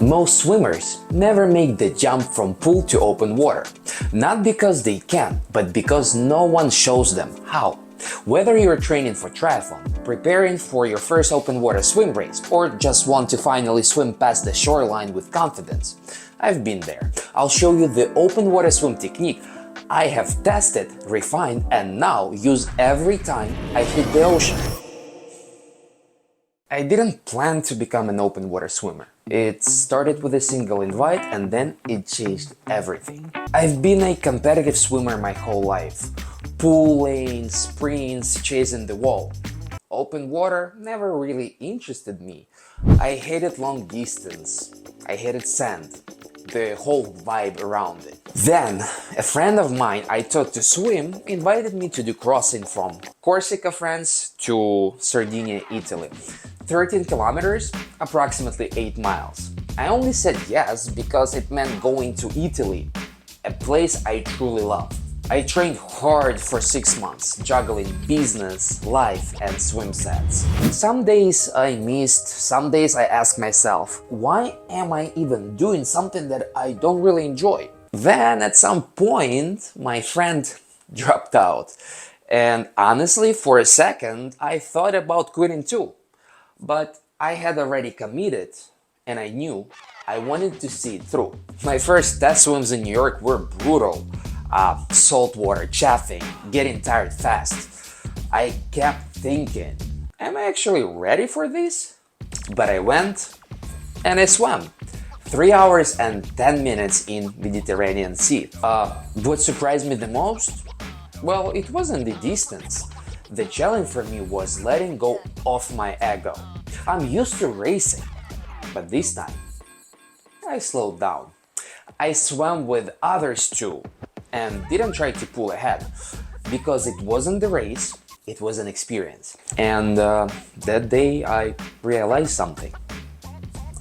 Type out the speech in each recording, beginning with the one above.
Most swimmers never make the jump from pool to open water, not because they can't, but because no one shows them how. Whether you're training for triathlon, preparing for your first open water swim race, or just want to finally swim past the shoreline with confidence, I've been there. I'll show you the open water swim technique I have tested, refined, and now use every time I hit the ocean. I didn't plan to become an open water swimmer. It started with a single invite and then it changed everything. I've been a competitive swimmer my whole life. Pool lanes, sprints, chasing the wall. Open water never really interested me. I hated long distance. I hated sand. The whole vibe around it. Then, a friend of mine I taught to swim invited me to do crossing from Corsica, France to Sardinia, Italy. 13 kilometers, approximately 8 miles. I only said yes because it meant going to Italy, a place I truly love. I trained hard for 6 months, juggling business, life, and swim sets. Some days I missed, some days I asked myself, why am I even doing something that I don't really enjoy? Then at some point, my friend dropped out. And honestly, for a second, I thought about quitting too. But I had already committed, and I knew I wanted to see it through. My first test swims in New York were brutal. Salt water, chafing, getting tired fast. I kept thinking, am I actually ready for this? But I went and I swam. 3 hours and 10 minutes in Mediterranean Sea. What surprised me the most? Well, it wasn't the distance. The challenge for me was letting go of my ego. I'm used to racing, but this time I slowed down. I swam with others too and didn't try to pull ahead because it wasn't the race, it was an experience. And that day I realized something.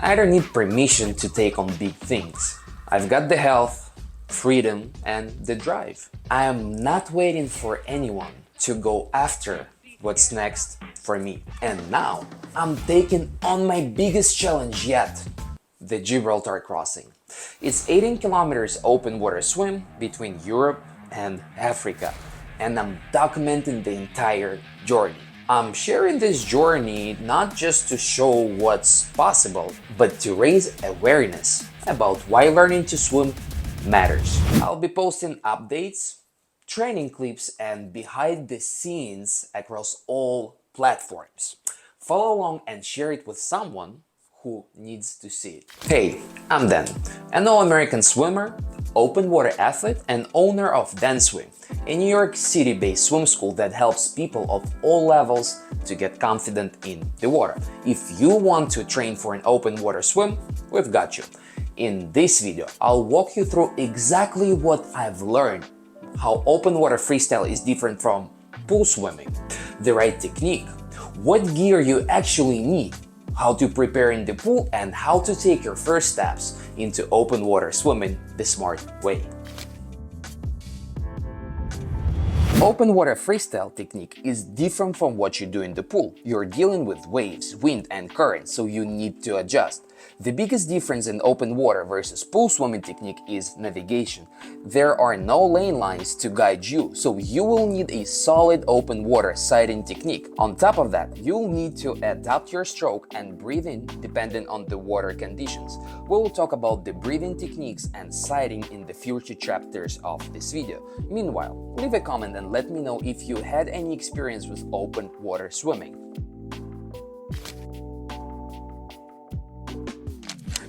I don't need permission to take on big things. I've got the health, freedom, and the drive. I am not waiting for anyone to go after what's next for me. And now I'm taking on my biggest challenge yet, the Gibraltar crossing. It's 18 kilometers open water swim between Europe and Africa, and I'm documenting the entire journey. I'm sharing this journey not just to show what's possible, but to raise awareness about why learning to swim matters. I'll be posting updates, training clips, and behind the scenes across all platforms. Follow along and share it with someone who needs to see it. Hey, I'm Dan, an all-American swimmer, open water athlete, and owner of Dan Swim, a New York City-based swim school that helps people of all levels to get confident in the water. If you want to train for an open water swim, we've got you. In this video, I'll walk you through exactly what I've learned, how open water freestyle is different from pool swimming, the right technique, what gear you actually need, how to prepare in the pool, and how to take your first steps into open water swimming the smart way. Open water freestyle technique is different from what you do in the pool. You're dealing with waves, wind, and current, so you need to adjust. The biggest difference in open water versus pool swimming technique is navigation. There are no lane lines to guide you, so you will need a solid open water sighting technique. On top of that, you'll need to adapt your stroke and breathe in depending on the water conditions. We will talk about the breathing techniques and sighting in the future chapters of this video. Meanwhile, leave a comment and let me know if you had any experience with open water swimming.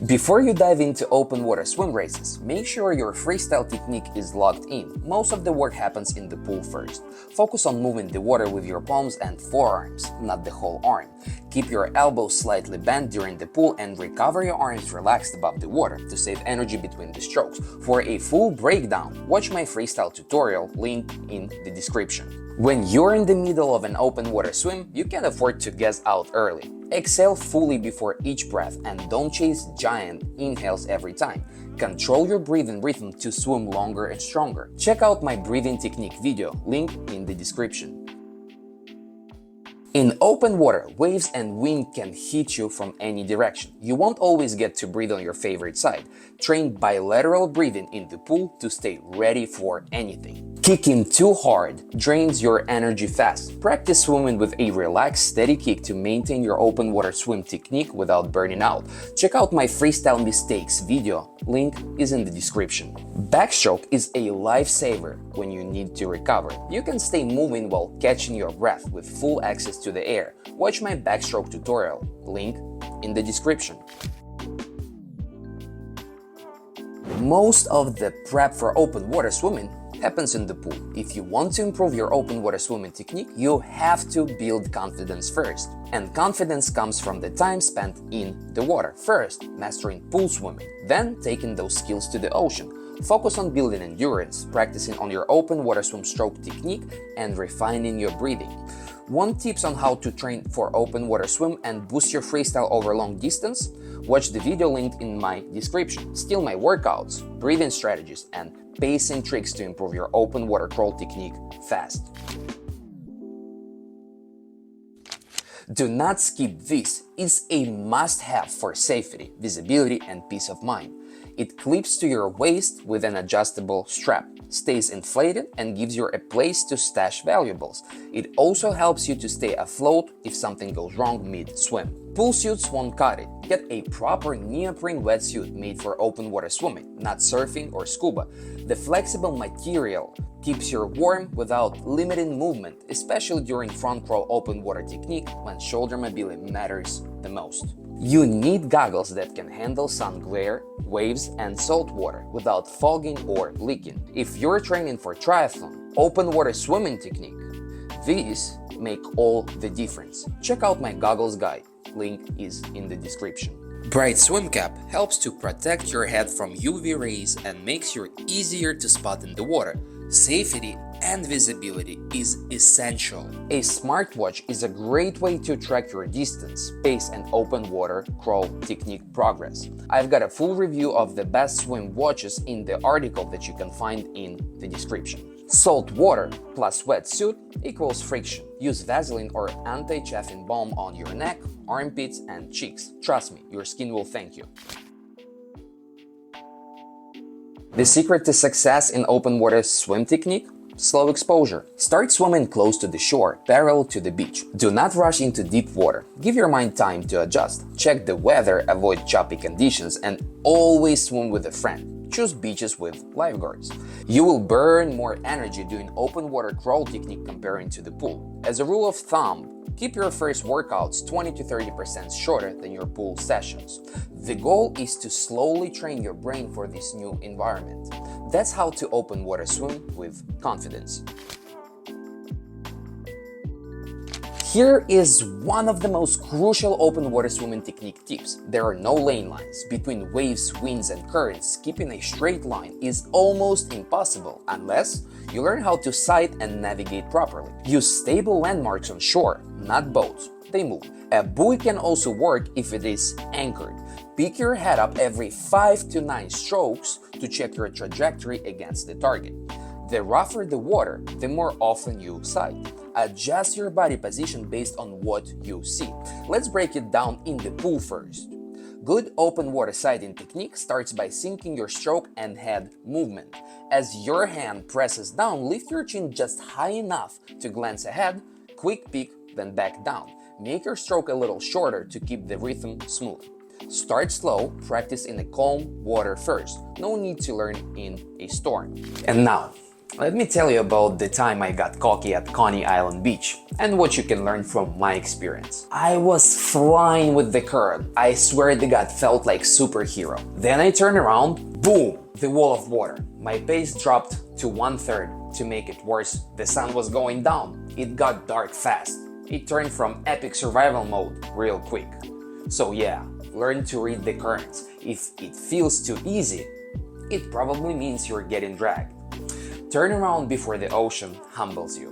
Before you dive into open water swim races, make sure your freestyle technique is locked in. Most of the work happens in the pool first. Focus on moving the water with your palms and forearms, not the whole arm. Keep your elbows slightly bent during the pool and recover your arms relaxed above the water to save energy between the strokes. For a full breakdown, watch my freestyle tutorial, link in the description. When you're in the middle of an open water swim, you can't afford to gas out early. Exhale fully before each breath and don't chase giant inhales every time. Control your breathing rhythm to swim longer and stronger. Check out my breathing technique video, link in the description. In open water, waves and wind can hit you from any direction. You won't always get to breathe on your favorite side. Train bilateral breathing in the pool to stay ready for anything. Kicking too hard drains your energy fast. Practice swimming with a relaxed, steady kick to maintain your open water swim technique without burning out. Check out my freestyle mistakes video, link is in the description. Backstroke is a lifesaver when you need to recover. You can stay moving while catching your breath with full access to the air. Watch my backstroke tutorial, link in the description. Most of the prep for open water swimming happens in the pool. If you want to improve your open water swimming technique, you have to build confidence first. And confidence comes from the time spent in the water. First, mastering pool swimming, then taking those skills to the ocean. Focus on building endurance, practicing on your open water swim stroke technique, and refining your breathing. Want tips on how to train for open water swim and boost your freestyle over long distance? Watch the video linked in my description. Steal my workouts, breathing strategies, and pacing tricks to improve your open water crawl technique fast. Do not skip this. It's a must-have for safety, visibility, and peace of mind. It clips to your waist with an adjustable strap, stays inflated, and gives you a place to stash valuables. It also helps you to stay afloat if something goes wrong mid-swim. Pool suits won't cut it. Get a proper neoprene wetsuit made for open water swimming, not surfing or scuba. The flexible material keeps you warm without limiting movement, especially during front crawl open water technique when shoulder mobility matters the most. You need goggles that can handle sun glare, waves, and salt water without fogging or leaking. If you're training for triathlon, open water swimming technique, these make all the difference. Check out my goggles guide, link is in the description. Bright swim cap helps to protect your head from UV rays and makes you easier to spot in the water. Safety and visibility is essential. A smartwatch is a great way to track your distance, pace, and open water crawl technique progress. I've got a full review of the best swim watches in the article that you can find in the description. Salt water plus wetsuit equals friction. Use Vaseline or anti-chafing balm on your neck, armpits, and cheeks. Trust me, your skin will thank you. The secret to success in open water swim technique? Slow exposure. Start swimming close to the shore, parallel to the beach. Do not rush into deep water. Give your mind time to adjust. Check the weather, avoid choppy conditions, and always swim with a friend. Choose beaches with lifeguards. You will burn more energy doing open water crawl technique comparing to the pool. As a rule of thumb, keep your first workouts 20 to 30% shorter than your pool sessions. The goal is to slowly train your brain for this new environment. That's how to open water swim with confidence. Here is one of the most crucial open water swimming technique tips. There are no lane lines. Between waves, winds, and currents, keeping a straight line is almost impossible unless you learn how to sight and navigate properly. Use stable landmarks on shore, not boats. They move. A buoy can also work if it is anchored. Pick your head up every 5 to 9 strokes to check your trajectory against the target. The rougher the water, the more often you sight. Adjust your body position based on what you see. Let's break it down in the pool first. Good open water sighting technique starts by syncing your stroke and head movement. As your hand presses down, lift your chin just high enough to glance ahead, quick peek, then back down. Make your stroke a little shorter to keep the rhythm smooth. Start slow, practice in a calm water first. No need to learn in a storm. And now, let me tell you about the time I got cocky at Coney Island Beach and what you can learn from my experience. I was flying with the current. I swear to God, felt like superhero. Then I turned around, boom, the wall of water. My pace dropped to 1/3. To make it worse, the sun was going down. It got dark fast. It turned from epic survival mode real quick. So yeah, learn to read the currents. If it feels too easy, it probably means you're getting dragged. Turn around before the ocean humbles you.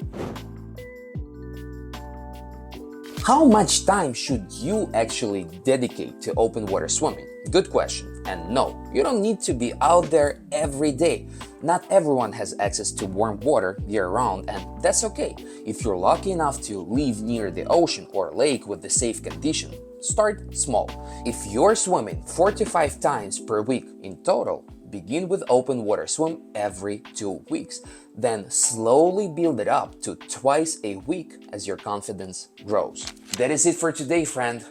How much time should you actually dedicate to open water swimming? Good question. And no, you don't need to be out there every day. Not everyone has access to warm water year-round, and that's okay. If you're lucky enough to live near the ocean or lake with the safe condition, start small. If you're swimming 4 to 5 times per week in total, begin with open water swim every 2 weeks. Then slowly build it up to twice a week as your confidence grows. That is it for today, friend.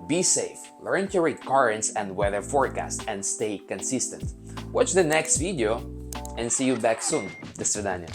Be safe, learn to read currents and weather forecasts, and stay consistent. Watch the next video and see you back soon. До свидания.